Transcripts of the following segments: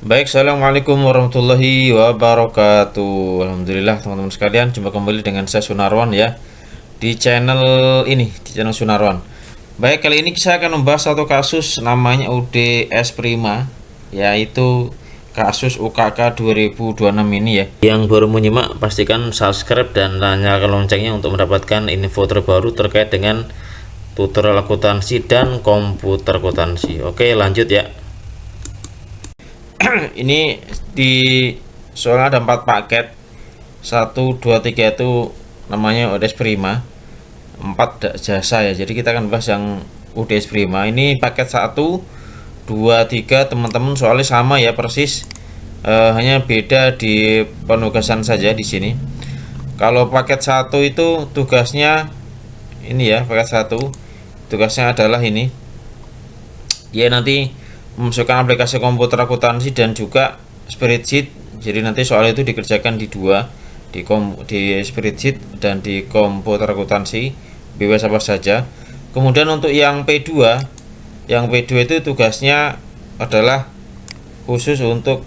Baik, assalamualaikum warahmatullahi wabarakatuh. Alhamdulillah teman-teman sekalian, jumpa kembali dengan saya Sunarwan ya di channel ini, di channel Sunarwan. Baik, kali ini saya akan membahas satu kasus namanya UDS Prima, yaitu kasus UKK 2026 ini ya. Yang baru menyimak pastikan subscribe dan nyalakan loncengnya untuk mendapatkan info terbaru terkait dengan tutorial akuntansi dan komputer akuntansi. Oke, lanjut ya. Ini di soalnya ada 4 paket, 1, 2, 3 itu namanya UDS Prima, 4 jasa ya. Jadi kita akan bahas yang UDS Prima. Ini paket 1, 2, 3 teman-teman, soalnya sama ya persis, hanya beda di penugasan saja di sini. Kalau paket 1 itu tugasnya ini ya, paket 1 tugasnya adalah ini ya, nanti memasukkan aplikasi komputer akuntansi dan juga spreadsheet. Jadi nanti soal itu dikerjakan di dua, di spreadsheet dan di komputer akuntansi, bebas apa saja. Kemudian untuk yang P2, itu tugasnya adalah khusus untuk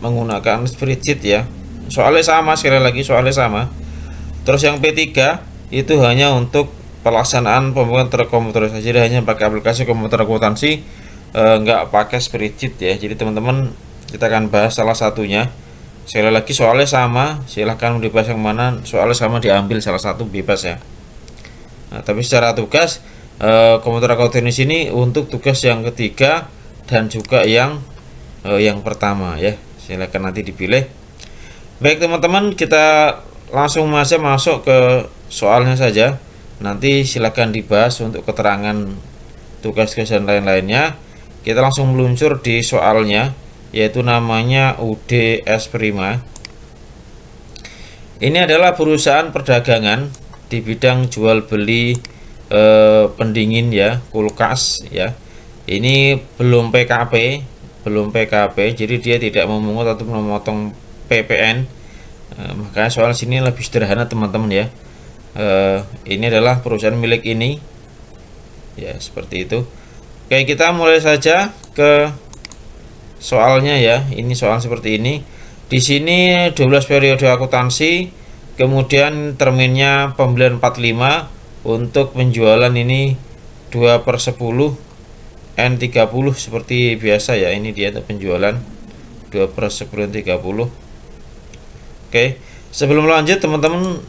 menggunakan spreadsheet ya. Soalnya sama, sekali lagi soalnya sama. Terus yang P3 itu hanya untuk pelaksanaan pembuatan komputer saja, jadi hanya pakai aplikasi komputer akuntansi, nggak pakai spreadsheet ya. Jadi teman-teman, kita akan bahas salah satunya. Sekali lagi soalnya sama, silahkan dibahas yang mana, soalnya sama diambil salah satu, bebas ya. Nah, tapi secara tugas, komputer akuntansi ini untuk tugas yang ketiga dan juga yang pertama ya, silahkan nanti dipilih. Baik teman-teman, kita langsung masuk ke soalnya saja. Nanti silakan dibahas untuk keterangan tugas-tugas dan lain-lainnya. Kita langsung meluncur di soalnya, yaitu namanya UDS Prima. Ini adalah perusahaan perdagangan di bidang jual beli pendingin ya, kulkas ya. Ini belum PKP, jadi dia tidak memungut atau memotong PPN. Makanya soal sini lebih sederhana teman-teman ya. Ini adalah perusahaan milik ini ya, seperti itu. Oke, kita mulai saja ke soalnya ya. Ini soal seperti ini. Di sini 12 periode akuntansi, kemudian terminnya pembelian 45, untuk penjualan ini 2/10 N30 seperti biasa ya. Ini dia penjualan 2/10 N30. Oke, sebelum lanjut teman-teman,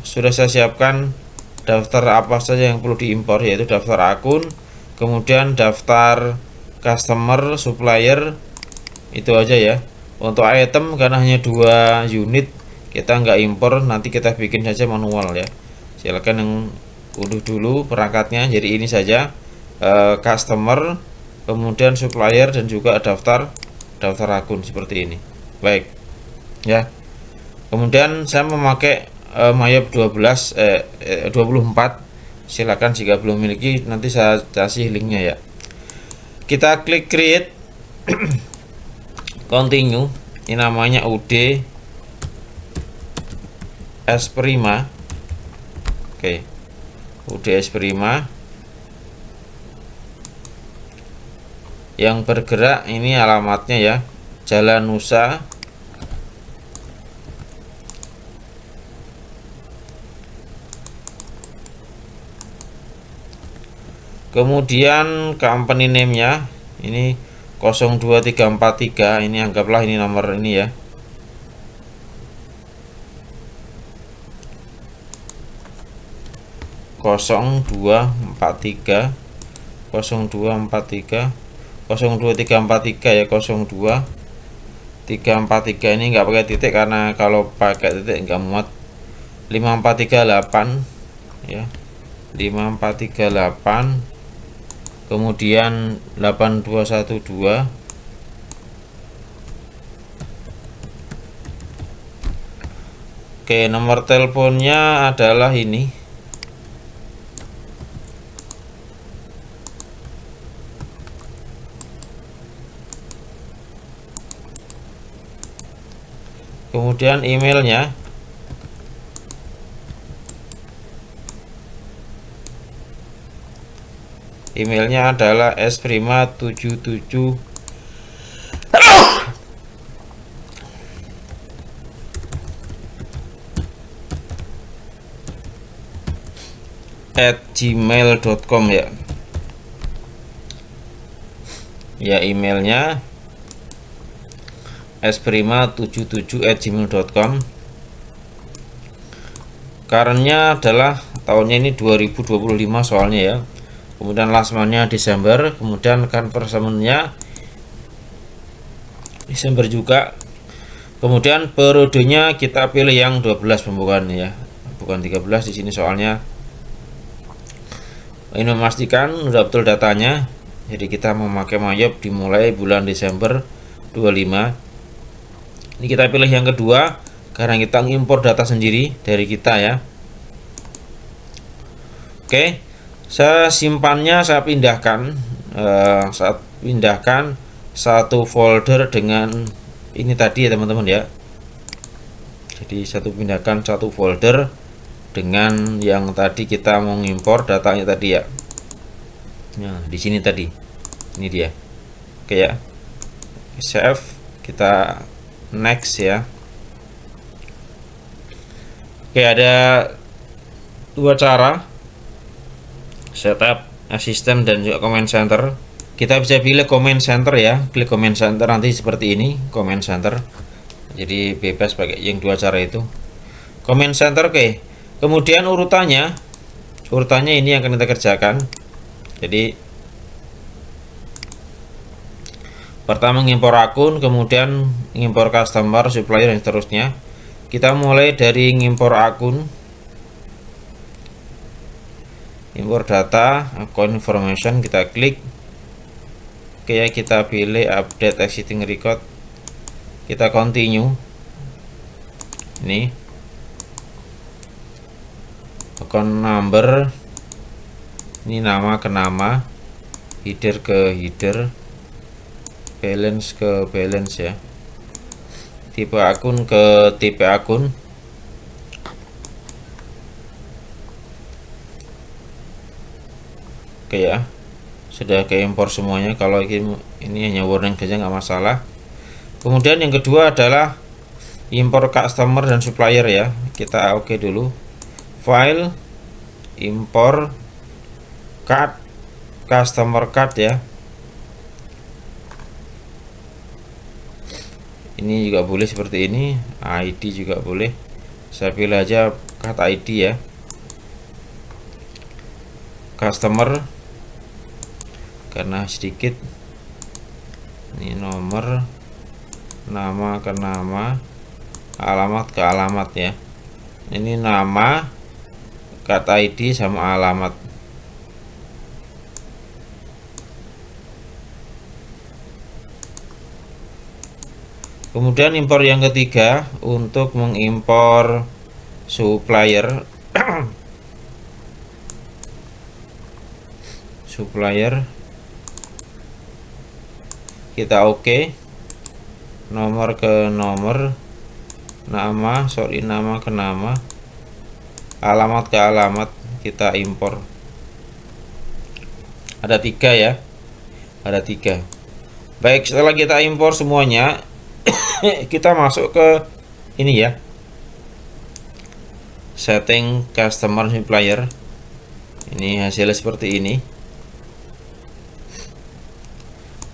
sudah saya siapkan daftar apa saja yang perlu diimpor, yaitu daftar akun, kemudian daftar customer, supplier, itu aja ya. Untuk item karena hanya 2 unit, kita nggak impor, nanti kita bikin saja manual ya. Silakan yang unduh dulu perangkatnya. Jadi ini saja, customer, kemudian supplier, dan juga daftar akun seperti ini. Baik ya. Kemudian saya memakai Mayop 24. Silakan jika belum memiliki, nanti saya kasih linknya ya. Kita klik create, continue. Ini namanya UD S Prima. Oke, UDS Prima yang bergerak. Ini alamatnya ya, Jalan Nusa, kemudian company name-nya ini 02343. Ini anggaplah ini nomor ini ya. Kosong dua empat tiga 0243 02343 ya, 02343. Ini nggak pakai titik karena kalau pakai titik nggak muat. 5438 ya, 5438, kemudian 8212. Oke, nomor teleponnya adalah ini. Kemudian emailnya. Emailnya adalah sprima77 gmail.com ya. Ya, emailnya sprima77@gmail.com. Karena adalah tahunnya ini 2025 soalnya ya. Kemudian last month-nya Desember, kemudian conversion-nya Desember juga. Kemudian periodenya kita pilih yang 12 pembukaan ya, bukan 13 di sini soalnya. Ini memastikan sudah betul datanya. Jadi kita memakai Mayop dimulai bulan Desember 25. Ini kita pilih yang kedua karena kita impor data sendiri dari kita ya. Oke, saya simpannya, saya pindahkan satu folder dengan ini tadi ya teman-teman ya. Jadi pindahkan satu folder dengan yang tadi kita mau impor datanya tadi ya. Nah, di sini tadi. Ini dia. Oke ya. Save, kita next ya. Oke, ada dua cara setup sistem dan juga command center. Kita bisa pilih command center ya, klik command center nanti seperti ini, command center. Jadi bebas pakai yang dua cara itu. Command center, oke. Kemudian urutannya ini yang akan kita kerjakan. Jadi pertama mengimpor akun, kemudian mengimpor customer, supplier dan seterusnya. Kita mulai dari mengimpor akun, impor data, account information, kita klik. Oke ya, kita pilih update existing record, kita continue. Ini account number, ini nama ke nama, header ke header, balance ke balance ya, tipe akun ke tipe akun. Oke ya, sudah ke impor semuanya. Kalau ini hanya warning saja nggak masalah. Kemudian yang kedua adalah impor customer dan supplier ya. Kita oke dulu, file, impor card, customer card ya. Ini juga boleh seperti ini, ID juga boleh. Saya pilih aja card ID ya. Customer karena sedikit, ini nomor, nama ke nama, alamat ke alamat ya. Ini nama, card ID sama alamat. Kemudian impor yang ketiga untuk mengimpor supplier. Supplier kita oke, nomor ke nomor, nama ke nama, alamat ke alamat, kita impor. Ada 3 ya, ada 3. Baik, setelah kita impor semuanya, kita masuk ke ini ya, setting customer supplier. Ini hasilnya seperti ini.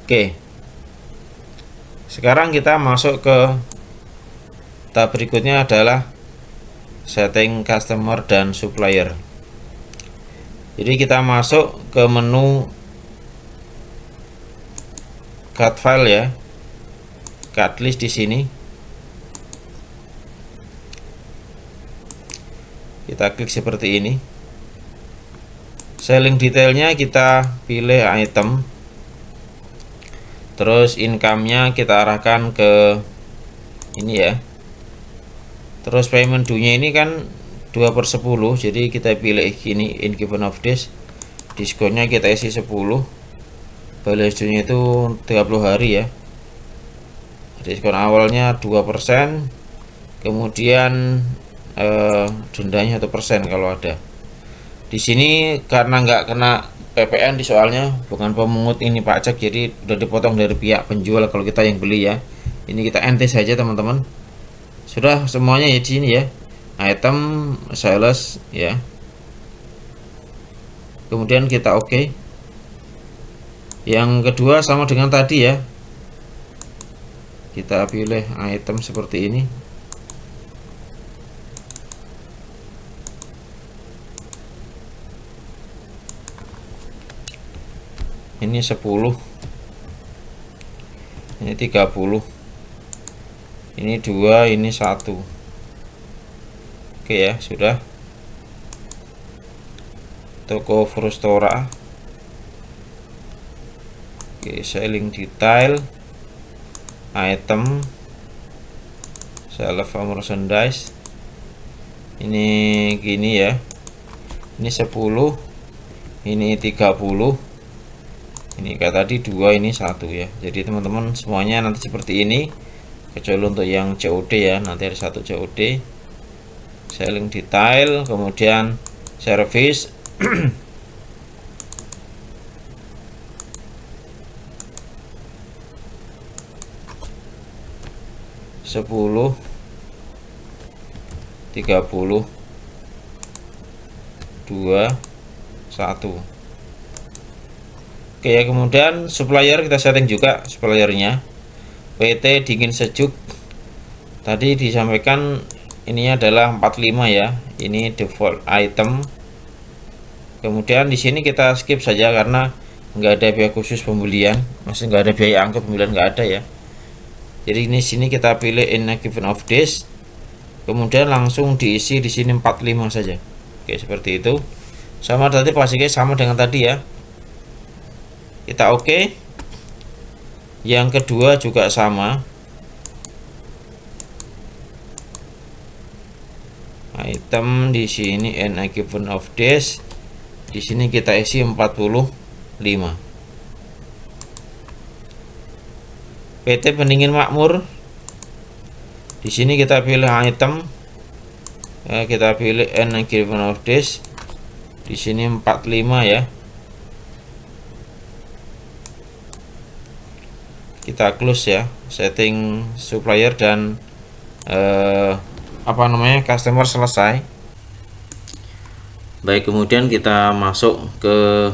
Oke, sekarang kita masuk ke tab berikutnya adalah setting customer dan supplier. Jadi kita masuk ke menu cut file ya, cut list di sini. Kita klik seperti ini. Selling detailnya kita pilih item. Terus income-nya kita arahkan ke ini ya. Terus payment due-nya ini kan 2/10, jadi kita pilih gini, in given of days. Diskonnya kita isi 10. Balance due-nya itu 30 hari ya. Diskon awalnya 2%, kemudian dendanya 1% kalau ada. Di sini karena nggak kena PPN di soalnya bukan pemungut ini pajak, jadi udah dipotong dari pihak penjual kalau kita yang beli ya. Ini kita enter saja teman-teman. Sudah semuanya ya di sini ya. Item, sales ya. kemudian kita oke. Yang kedua sama dengan tadi ya, kita pilih item seperti ini. Ini 10, ini 30, ini 2, ini 1. Oke ya, sudah. Toko Frustora. Oke, selling detail, item, self merchandise. Ini gini ya. Ini 10, ini 30. Ini kayak tadi 2, ini 1 ya. Jadi teman-teman semuanya nanti seperti ini, kecuali untuk yang COD ya, nanti ada 1 COD. Selling detail, kemudian service. 10, 30, 2, 1. Oke ya, kemudian supplier kita setting juga suppliernya. PT dingin sejuk. Tadi disampaikan ini adalah 45 ya. Ini default item. Kemudian di sini kita skip saja karena nggak ada biaya khusus pembelian, masih nggak ada biaya angkut pembelian, nggak ada ya. Jadi ini sini kita pilih in a given of days. Kemudian langsung diisi di sini 45 saja. Oke, seperti itu. Sama tadi pastinya sama dengan tadi ya. Kita oke. Yang kedua juga sama. Item di sini in a given of days. Di sini kita isi 45. PT pendingin makmur. Di sini kita pilih item. Kita pilih in a given of days. Di sini 45 ya. Kita close ya, setting supplier dan customer selesai. Baik, kemudian kita masuk ke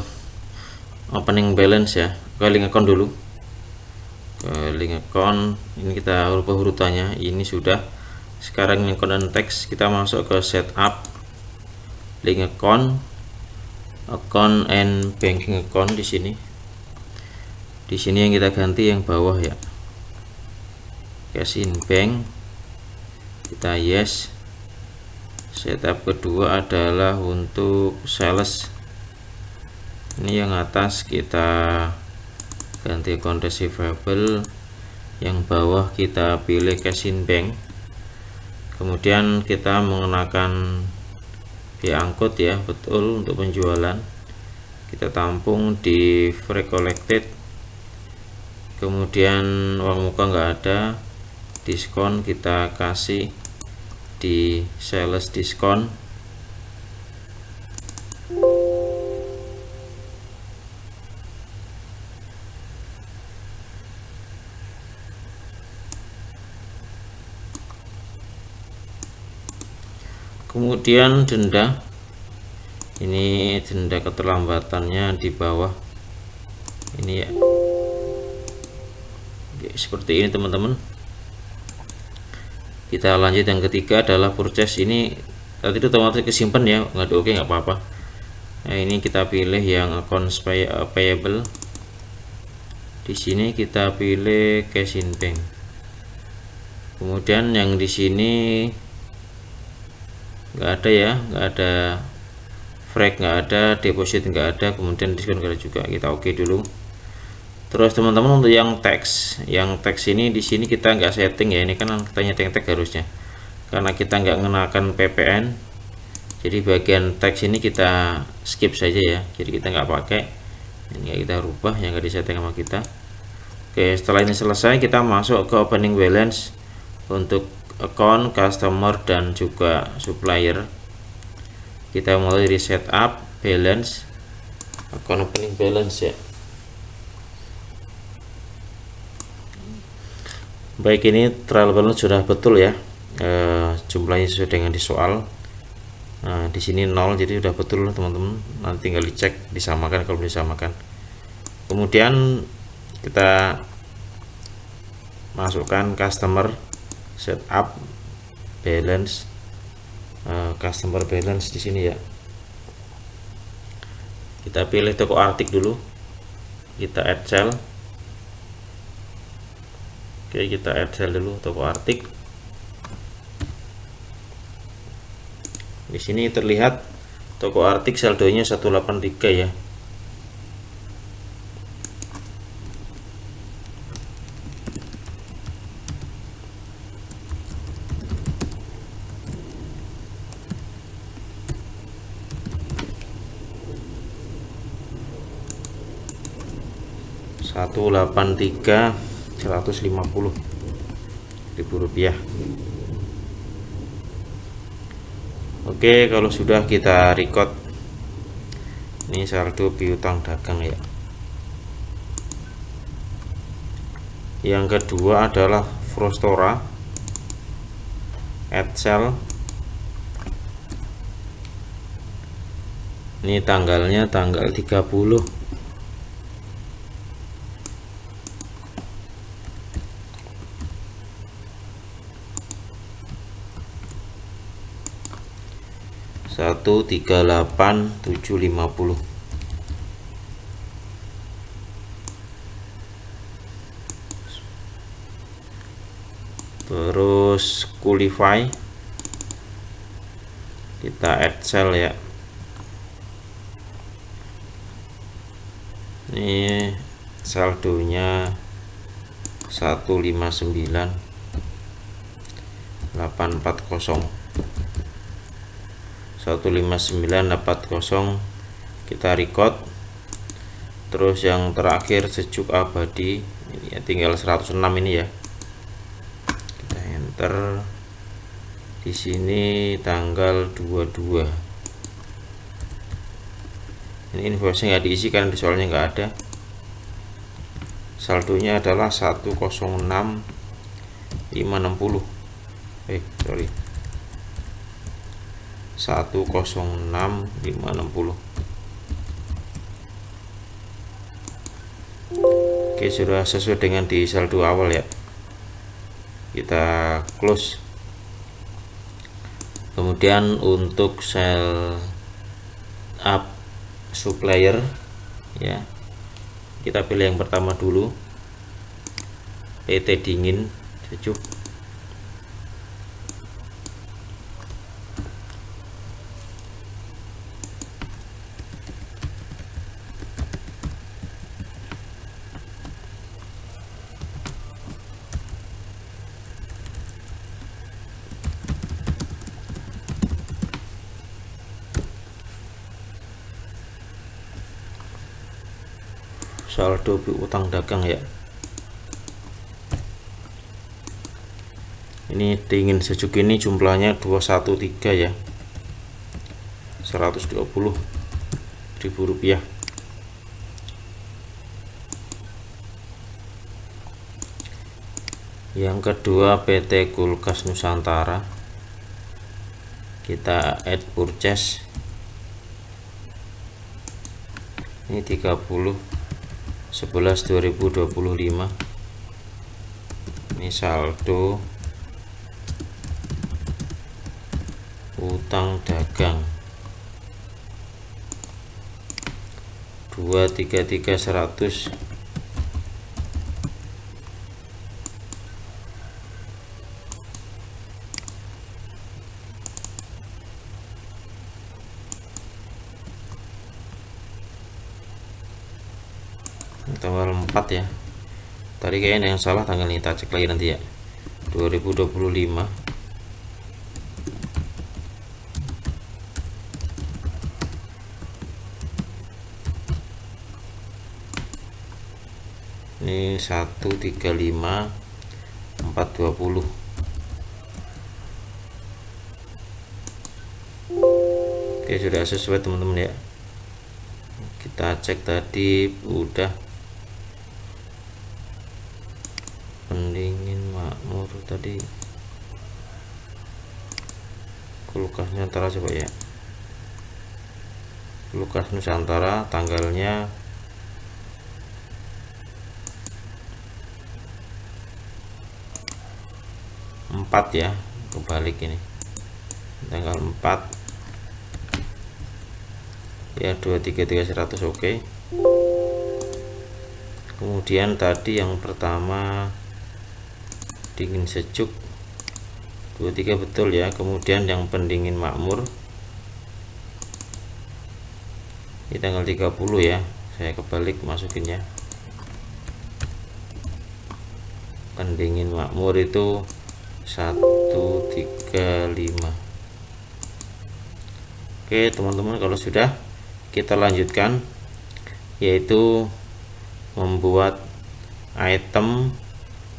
opening balance ya, ke link account dulu. Ke link account ini kita rubah urutannya. Ini sudah. Sekarang link account dan teks kita masuk ke setup link account and banking account. Di sini yang kita ganti yang bawah ya, cash in bank, kita yes. Setup kedua adalah untuk sales. Ini yang atas kita ganti account receivable, yang bawah kita pilih cash in bank. Kemudian kita mengenakan biaya angkut ya, betul, untuk penjualan. Kita tampung di free collected. Kemudian uang muka nggak ada, diskon kita kasih di sales diskon. Kemudian denda, ini denda keterlambatannya di bawah ini ya. Oke, seperti ini teman-teman. Kita lanjut, yang ketiga adalah purchase. Ini tadi itu otomatis kesimpan ya, nggak ada, oke, nggak apa-apa. Nah, ini kita pilih yang accounts payable. Di sini kita pilih cash in bank. Kemudian yang di sini nggak ada ya, nggak ada frag, nggak ada deposit, nggak ada, kemudian diskon nggak ada juga. Kita oke dulu. Terus teman-teman, untuk yang teks ini di sini kita nggak setting ya. Ini kan kita nyeting tag harusnya, karena kita nggak mengenakan PPN. Jadi bagian teks ini kita skip saja ya. Jadi kita nggak pakai, ini kita rubah yang nggak disetting sama kita. Oke, setelah ini selesai, kita masuk ke opening balance untuk account, customer, dan juga supplier. Kita mulai dari setup balance, account opening balance ya. Baik, ini trial balance sudah betul ya, jumlahnya sesuai dengan di soal. Nah, di sini 0, jadi udah betul teman-teman. Nanti tinggal dicek, disamakan kalau disamakan. Kemudian kita masukkan customer setup balance, customer balance di sini ya. Kita pilih toko artik dulu, kita add cell. Oke, kita add cell dulu toko artik. Di sini terlihat toko artik saldonya 183 ya. Rp183.150.000. Oke, kalau sudah kita record. Ini saldo piutang dagang ya. Yang kedua adalah Frostora, add cell. Ini tanggalnya tanggal 30. Rp138.750. Terus qualify, kita add cell ya. Ini saldonya 159.840. 159.840 kita record. Terus yang terakhir sejuk abadi ini ya, tinggal 106 ini ya. Kita enter. Di sini tanggal 22. Ini invoice nggak diisi karena soalnya nggak ada. Saldonya adalah 106.560. Sorry, 106.560. Oke, sudah sesuai dengan di saldo awal ya. Kita close. Kemudian untuk sell up supplier ya, kita pilih yang pertama dulu, PT Dingin Sejuk. Saldo utang dagang ya. Ini Dingin Sejuk ini jumlahnya 213 ya. Rp120.000. Yang kedua PT Kulkas Nusantara, kita add purchase. Ini 30/11/2025. Ini saldo utang dagang 233.100. Tanggal 4 ya. Tadi kayaknya yang salah tanggal ini, kita cek lagi nanti ya. 2025. Ini 135.420. Oke, sudah sesuai teman-teman ya. Kita cek tadi udah. Pendingin makmur tadi, kulkasnya ntar coba ya. Kulkas Nusantara, tanggalnya empat ya, kebalik ini, tanggal 4 ya, 233.100. oke. Kemudian tadi yang pertama dingin sejuk 23 betul ya. Kemudian yang pendingin makmur di tanggal 30 ya, saya kebalik masukinnya. Pendingin makmur itu 135. Oke teman-teman, kalau sudah, kita lanjutkan, yaitu membuat item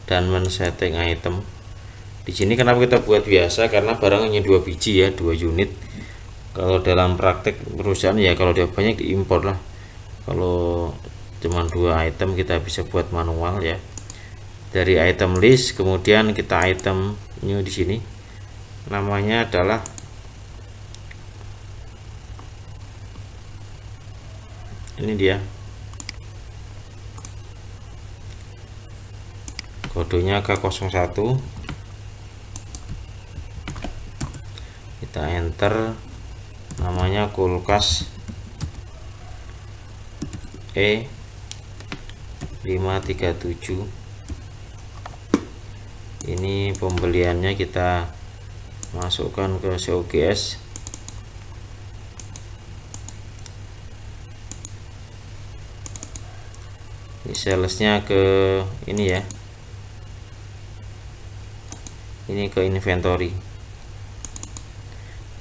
dan men-setting item. Di sini kenapa kita buat biasa, karena barang hanya 2 biji ya, 2 unit. Kalau dalam praktek perusahaan ya, kalau dia banyak diimpor lah. Kalau cuma 2 item kita bisa buat manual ya. Dari item list, kemudian kita item new di sini. Namanya adalah ini dia. Kodenya K01. Kita enter, namanya kulkas E537. Ini pembeliannya kita masukkan ke COGS. Ini salesnya ke ini ya, ini ke inventory,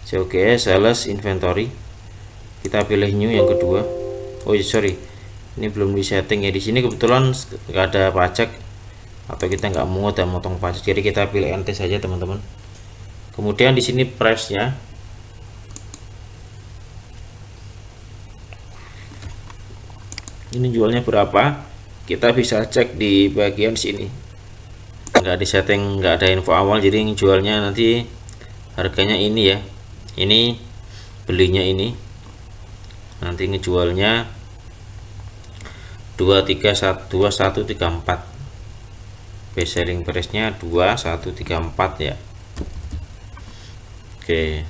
COGS sales inventory. Kita pilih new yang kedua. Oh sorry, ini belum di setting ya. Di sini kebetulan nggak ada pajak, atau kita nggak mau dan motong pajak, jadi kita pilih NT saja teman-teman. Kemudian di sini price nya, ini jualnya berapa, kita bisa cek di bagian sini. Nggak di setting, nggak ada info awal, jadi yang jualnya nanti harganya ini ya, ini belinya ini, nanti ngejualnya 2134. Best selling price nya 2134 ya. Oke,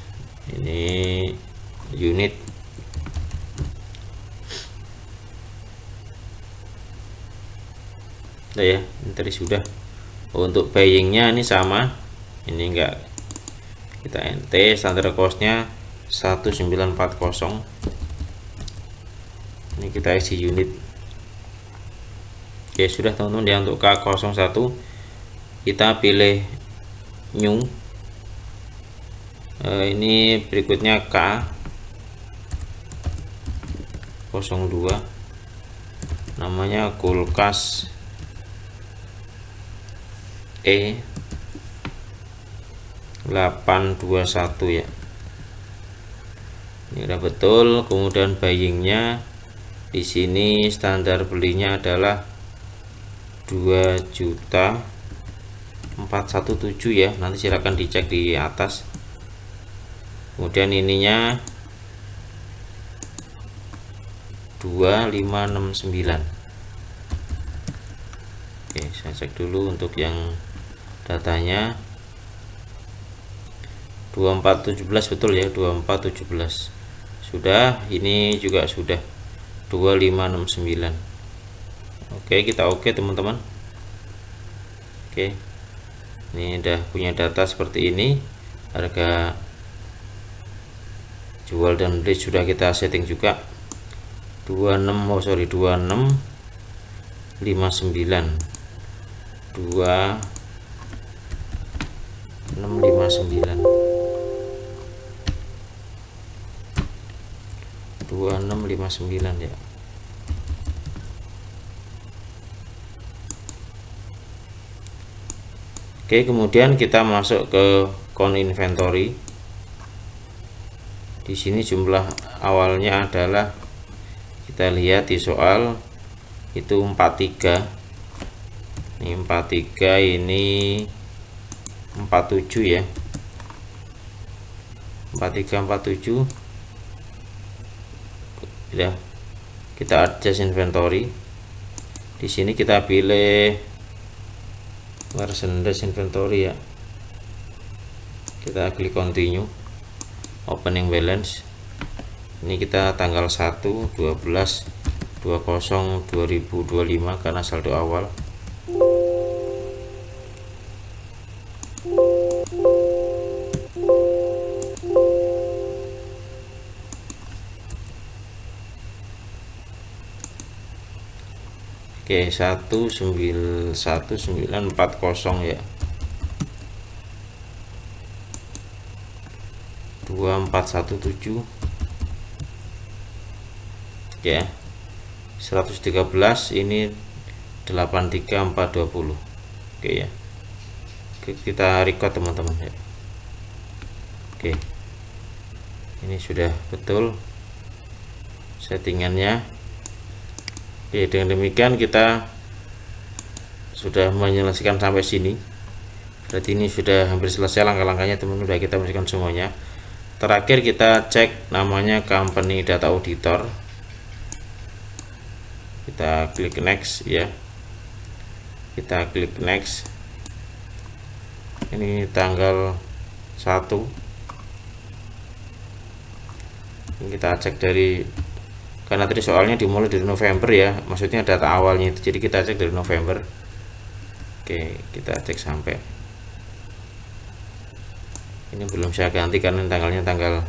ini unit. Nah ya, ini tadi sudah. Untuk buyingnya ini sama, ini enggak, kita NT, standar costnya 1940. Ini kita isi unit. Oke sudah teman-teman ya. Untuk K01 kita pilih new. Ini berikutnya K02, namanya kulkas E821 ya. Ini udah betul. Kemudian buyingnya di sini standar belinya adalah 2.417 ya. Nanti silakan dicek di atas. Kemudian ininya 2569. Oke, saya cek dulu untuk yang datanya. 2417 betul ya, 2417 sudah. Ini juga sudah 2569. Oke, kita oke teman-teman. Oke, ini udah punya data seperti ini. Harga jual dan beli sudah kita setting juga. 2659 2659 ya. Oke, kemudian kita masuk ke count inventory. Di sini jumlah awalnya adalah, kita lihat di soal itu 43. Ini 43, ini 47 ya. 43 47. sudah. Kita adjust inventory. Di sini kita pilih merchandise inventory ya. Kita klik continue, opening balance. Ini kita tanggal 1/12/20/2025 karena saldo awal. Oke, 1940 ya. 2417 ya. 113 ini 83420. Oke ya. Kita record teman-teman ya. Oke. Ini sudah betul settingannya. Oke, dengan demikian kita sudah menyelesaikan sampai sini. Berarti ini sudah hampir selesai langkah-langkahnya teman-teman, sudah kita bersihkan semuanya. Terakhir kita cek namanya company data auditor. Kita klik next ya. Kita klik next. Ini tanggal 1. Ini kita cek dari, karena tadi soalnya dimulai dari November ya, maksudnya data awalnya itu, jadi kita cek dari November. Oke, kita cek sampai ini belum saya ganti karena tanggalnya tanggal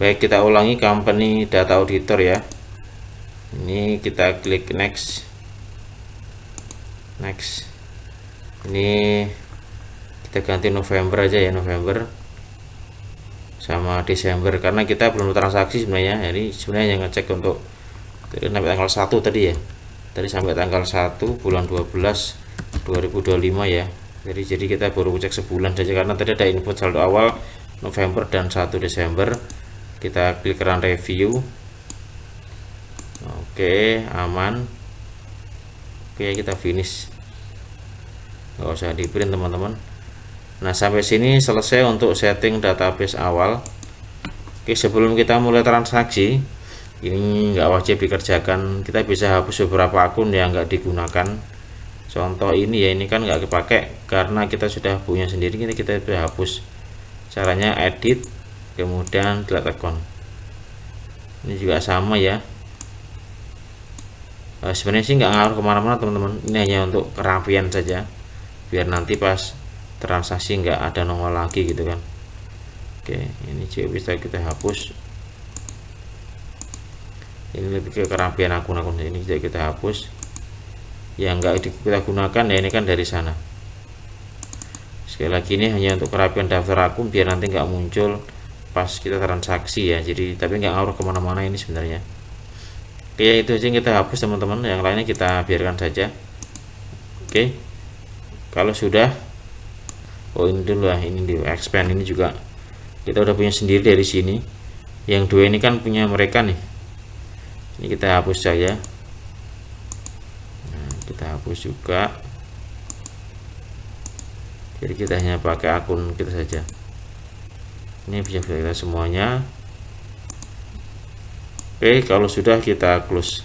baik. Kita ulangi company data auditor ya. Ini kita klik next. Ini kita ganti November aja ya, November sama Desember karena kita belum transaksi sebenarnya. Jadi sebenarnya yang ngecek untuk dari sampai tanggal 1 tadi ya, tadi sampai tanggal 1 bulan 12 2025 ya. Jadi kita baru cek sebulan saja karena tadi ada input saldo awal November dan 1 Desember. Kita klik run review. Oke, aman. Oke, kita finish, nggak usah di print teman-teman. Nah, sampai sini selesai untuk setting database awal. Oke, sebelum kita mulai transaksi, ini nggak wajib dikerjakan, kita bisa hapus beberapa akun yang nggak digunakan. Contoh ini ya, ini kan nggak dipakai karena kita sudah punya sendiri, kita bisa hapus. Caranya edit, kemudian delete account. Ini juga sama ya. Sebenarnya sih nggak ngaruh kemana-mana teman-teman, ini hanya untuk kerapian saja biar nanti pas transaksi nggak ada nongol lagi gitu kan. Oke, ini juga bisa kita hapus. Ini lebih ke kerapian akun-akun, ini juga kita hapus yang nggak kita gunakan ya, ini kan dari sana. Sekali lagi ini hanya untuk kerapian daftar akun biar nanti nggak muncul pas kita transaksi ya, jadi tapi nggak ngaruh kemana-mana ini sebenarnya. Oke, itu aja yang kita hapus teman-teman, yang lainnya kita biarkan saja. Oke, kalau sudah, ini dulu lah, ini di expand ini juga kita udah punya sendiri dari sini. Yang dua ini kan punya mereka nih, ini kita hapus saja. Nah, kita hapus juga, jadi kita hanya pakai akun kita saja. Ini bisa kita semuanya. Oke, kalau sudah kita close.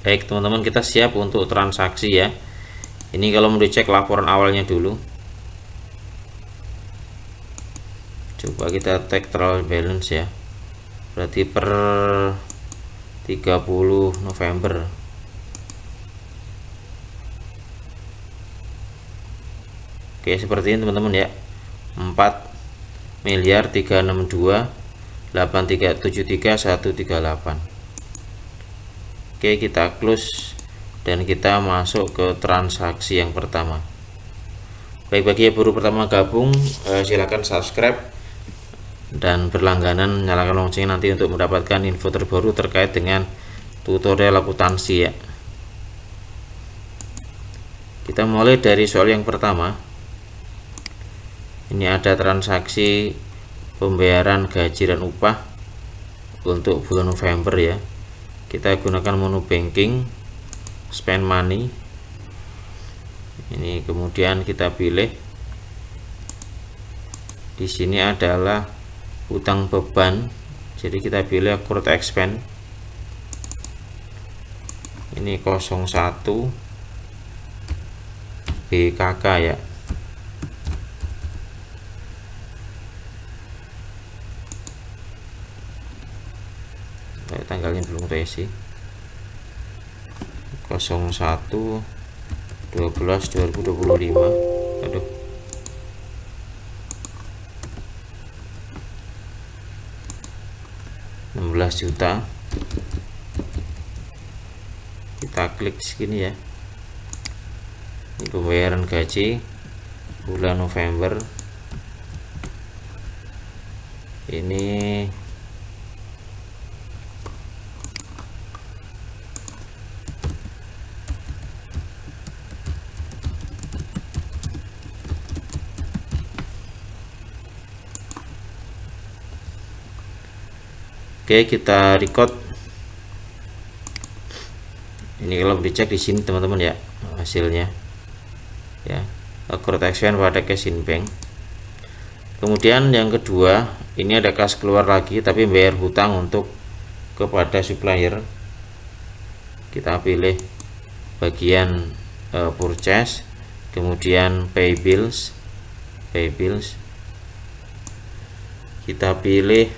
Baik teman-teman, kita siap untuk transaksi ya. Ini kalau mau dicek laporan awalnya dulu, coba kita take trial balance ya, berarti per 30 November. Oke, seperti ini teman-teman ya, 4.362.8373.138. Oke, kita close dan kita masuk ke transaksi yang pertama. Baik, bagi yang baru pertama gabung, silakan subscribe dan berlangganan, nyalakan lonceng nanti untuk mendapatkan info terbaru terkait dengan tutorial akuntansi ya. Kita mulai dari soal yang pertama. Ini ada transaksi pembayaran gaji dan upah untuk bulan November ya. Kita gunakan menu banking, spend money. Ini kemudian kita pilih di sini adalah utang beban, jadi kita pilih accrued expense. Ini 01 BKK ya. Tanggalnya belum kita isi. 01 12 2025. Aduh, Rp16 juta. Kita klik segini ya. Ini pembayaran gaji bulan November. Ini oke, kita record. Ini kalau dicek di sini teman-teman ya, hasilnya ya, accrued expense pada cash in bank. Kemudian yang kedua, ini ada kas keluar lagi tapi bayar hutang untuk kepada supplier. Kita pilih bagian purchase, kemudian pay bills. Kita pilih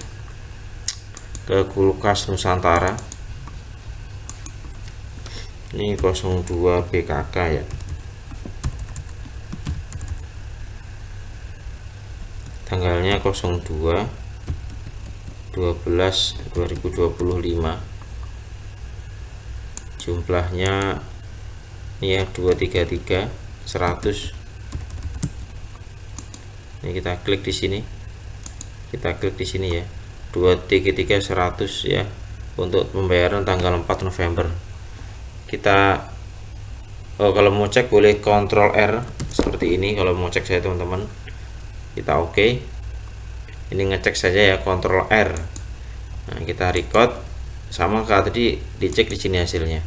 ke kulkas Nusantara. Ini 02 BKK ya. Tanggalnya 02 12 2025. Jumlahnya ini ya 233 100. Ini kita klik di sini. Ya. 233 100 ya, untuk pembayaran tanggal 4 November. Kita kalau mau cek boleh Ctrl R seperti ini. Kalau mau cek saya teman-teman, kita oke. Ini ngecek saja ya, Ctrl R. Nah, kita record sama kayak tadi, dicek di sini hasilnya.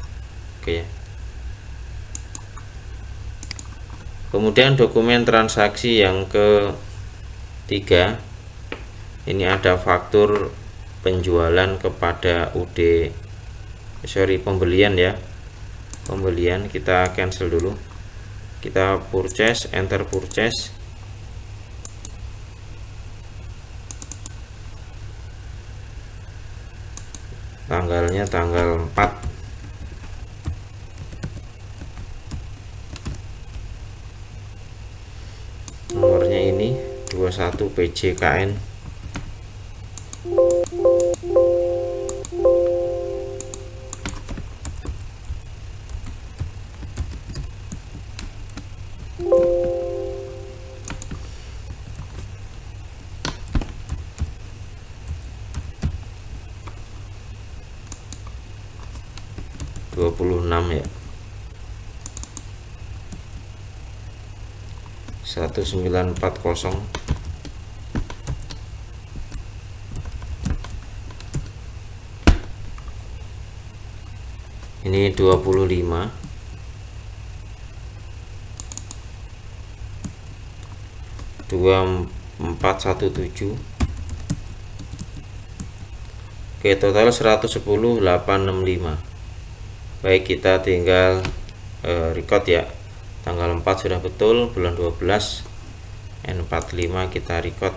Oke ya. Kemudian dokumen transaksi yang ketiga, ini ada faktur penjualan kepada pembelian ya. Pembelian kita cancel dulu. Kita purchase, enter purchase. Tanggalnya tanggal 4. Nomornya ini 21 PJKN. Ya, 1940. Ini 25. 2417. Oke, total 110.865. Baik, kita tinggal record ya. Tanggal 4 sudah betul, bulan 12 N45 kita record.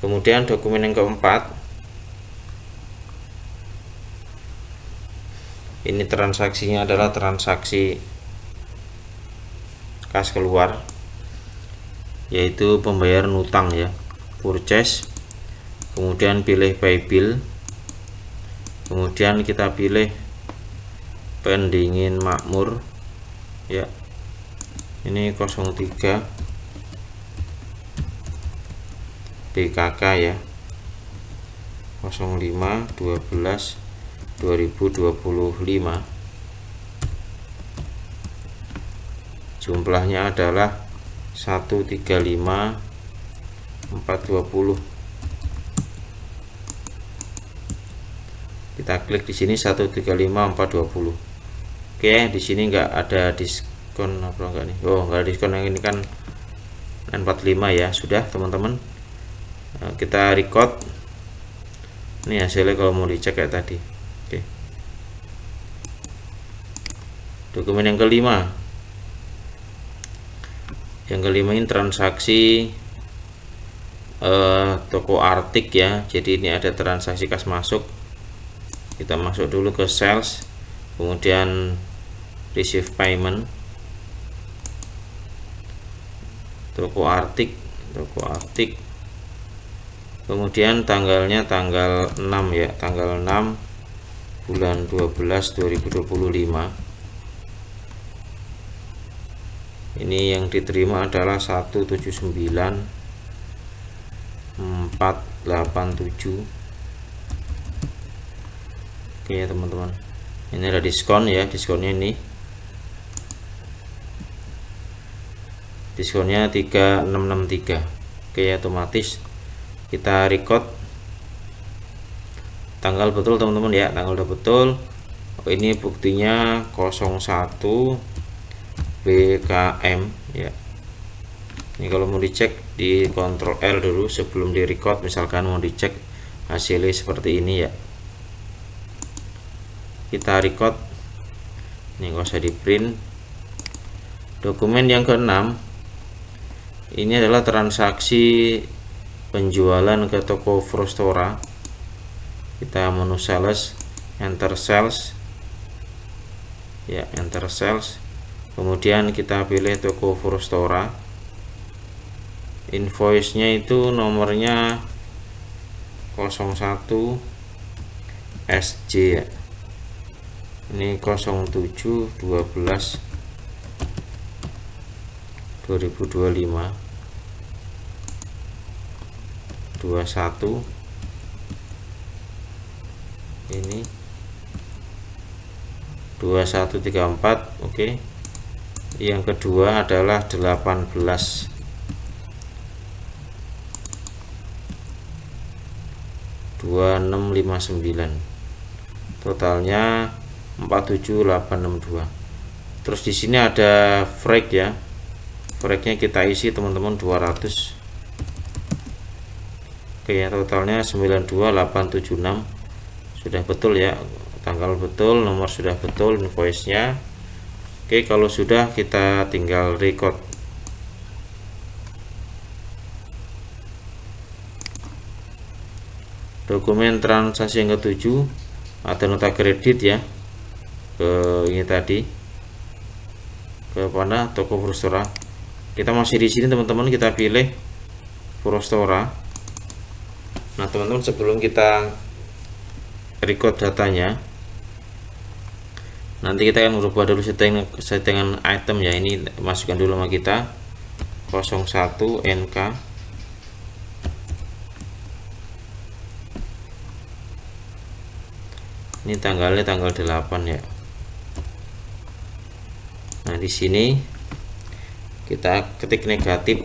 Kemudian dokumen yang keempat, ini transaksinya adalah transaksi kas keluar, yaitu pembayaran utang ya, purchase. Kemudian pilih pay bill. Kemudian kita pilih pendingin makmur ya. Ini 03 BKK ya. 05 12 2025. Jumlahnya adalah 135 420. Kita klik di sini 135 420. Oke, di sini enggak ada diskon apa enggak nih? Oh, enggak diskon, yang ini kan N45 ya. Sudah teman-teman, kita record. Ini hasilnya kalau mau dicek kayak tadi. Oke. Dokumen yang kelima. Yang kelima ini transaksi toko artik ya. Jadi ini ada transaksi kas masuk. Kita masuk dulu ke sales, kemudian receive payment, toko artik, kemudian tanggalnya tanggal 6 ya, tanggal 6 bulan 12 2025. Ini yang diterima adalah 179.487. Oke ya teman-teman, ini ada diskon ya, diskonnya ini diskonnya 3663. Oke ya, otomatis kita record tanggal betul teman-teman ya, tanggal udah betul. Oh, ini buktinya 01 BKM ya. Ini kalau mau dicek di Ctrl L dulu sebelum di record, misalkan mau dicek hasilnya seperti ini ya. Kita record, ini nggak usah di print. Dokumen yang keenam ini adalah transaksi penjualan ke toko Frostora. Kita menu sales, enter sales ya, enter sales, kemudian kita pilih toko Frostora. Invoice nya itu nomornya 01 SJ ya. Ini 07 12 2025 21 ini 2134. Oke. Yang kedua adalah 18 2659, totalnya 47862. Terus di sini ada frag ya, fragnya kita isi teman-teman 200. Oke ya, totalnya 92876. Sudah betul ya, tanggal betul, nomor sudah betul, invoice nya. Oke, kalau sudah kita tinggal record. Dokumen transaksi yang ketujuh ada nota kredit ya, ke ini tadi, ke mana, toko Frostora. Kita masih di sini teman-teman, kita pilih Frostora. Nah teman-teman, sebelum kita record datanya, nanti kita akan merubah dulu settingan item ya. Ini masukkan dulu sama kita 01 NK. Ini tanggalnya tanggal 8 ya. Nah di sini kita ketik negatif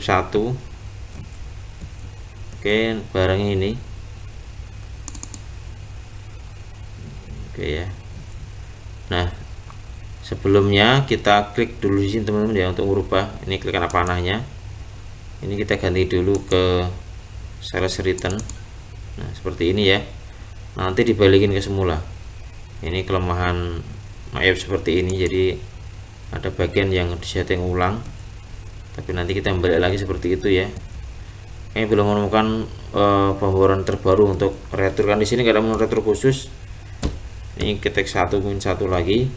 1. Oke, barang ini. Oke ya. Nah sebelumnya kita klik dulu di sini teman-teman ya, untuk merubah ini klik karena panahnya. Ini kita ganti dulu ke sales return. Nah seperti ini ya. Nanti dibalikin ke semula. Ini kelemahan Maeve seperti ini, jadi ada bagian yang disetting ulang, tapi nanti kita balik lagi seperti itu ya. Ini belum menemukan pembaruan terbaru untuk retur, kan di sini nggak ada menu retur khusus. Ini ketik 1 lagi.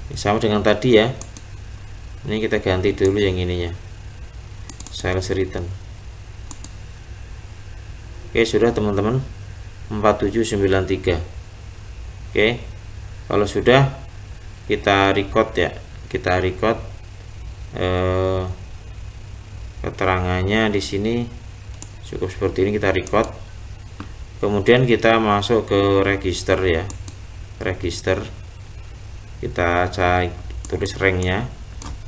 Ini sama dengan tadi ya. Ini kita ganti dulu yang ininya, sales return. Oke, sudah teman-teman, 4793. Oke, kalau sudah kita record ya, kita record keterangannya di sini cukup seperti ini. Kita record, kemudian kita masuk ke register ya, register. Kita cari, tulis ranknya,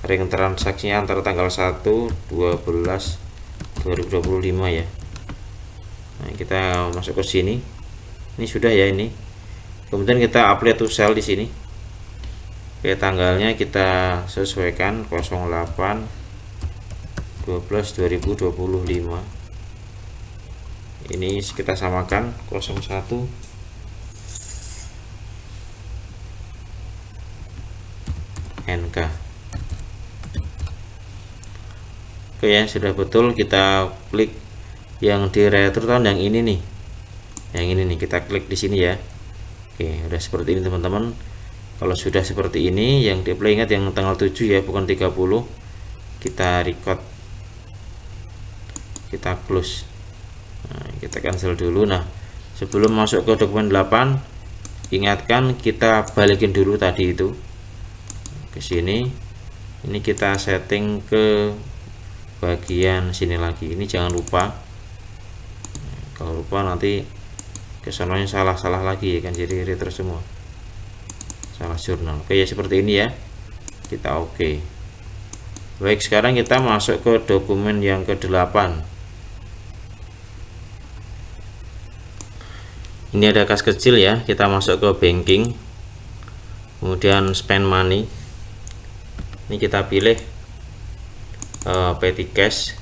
rank transaksinya antara tanggal 1 12 2025 ya. Nah, kita masuk ke sini. Ini sudah ya ini. Kemudian kita apply to sell di sini. Oke, tanggalnya kita sesuaikan 08/12/2025. Ini kita samakan 01 NK. Oke ya, sudah betul. Kita klik yang di retro tahun yang ini nih. Yang ini nih, kita klik di sini ya. Oke, udah seperti ini teman-teman. Kalau sudah seperti ini, yang di play ingat yang tanggal 7 ya, bukan 30. Kita record. Kita close. Nah, kita cancel dulu. Nah, sebelum masuk ke dokumen 8, ingatkan kita balikin dulu tadi itu ke sini. Ini kita setting ke bagian sini lagi. Ini jangan lupa. Kalau lupa nanti kesononya salah lagi ya kan, jadi retro semua, salah jurnal. Oke ya, seperti ini ya. Kita oke. Baik, sekarang kita masuk ke dokumen yang ke-8. Ini ada kas kecil ya, kita masuk ke banking, kemudian spend money. Ini kita pilih petty cash,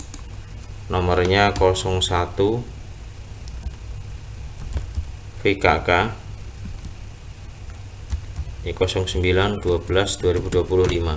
nomornya 01 VKK, ini 09/12/2025.